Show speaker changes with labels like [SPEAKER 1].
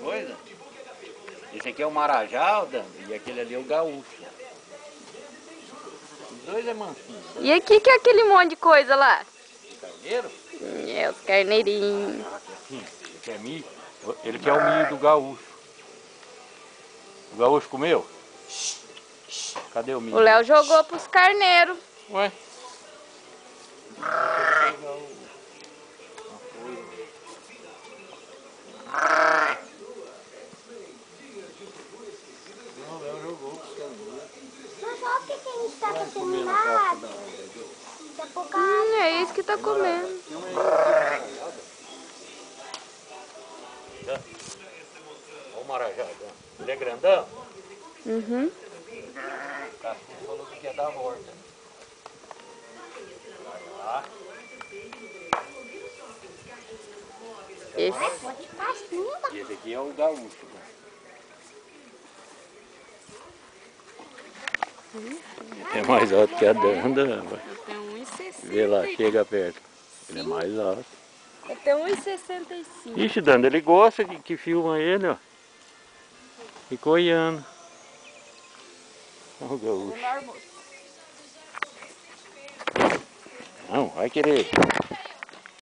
[SPEAKER 1] coisa. Esse aqui é o Marajá, o Dan, e aquele ali é o Gaúcho. Os dois é mansinho.
[SPEAKER 2] E aqui que é aquele monte de coisa lá?
[SPEAKER 1] Carneiro?
[SPEAKER 2] É, os carneirinhos.
[SPEAKER 1] Ah, aqui é assim. Esse é milho. Ele quer o milho do Gaúcho. O Gaúcho comeu? Cadê o milho?
[SPEAKER 2] O Léo jogou pros carneiros.
[SPEAKER 1] Ué? Não, o Léo jogou pros carneiros.
[SPEAKER 3] Mas olha o que a gente tá fazendo lá. Daqui a pouco
[SPEAKER 2] É isso que tá comendo.
[SPEAKER 1] Olha o Marajá, ele é grandão?
[SPEAKER 2] Uhum.
[SPEAKER 1] O Cascudo falou que quer dar morta. Lá.
[SPEAKER 2] Esse.
[SPEAKER 3] pode ficar cima.
[SPEAKER 1] E esse aqui é o Gaúcho. É mais alto que a Danda.
[SPEAKER 2] Eu tenho 1,60.
[SPEAKER 1] Vê lá, chega perto. Ele é mais alto.
[SPEAKER 2] Eu tenho 1,65.
[SPEAKER 1] Ixi, Danda, ele gosta que filma ele, ó. Ficou olhando. Olha o Gaúcho. Não, vai querer.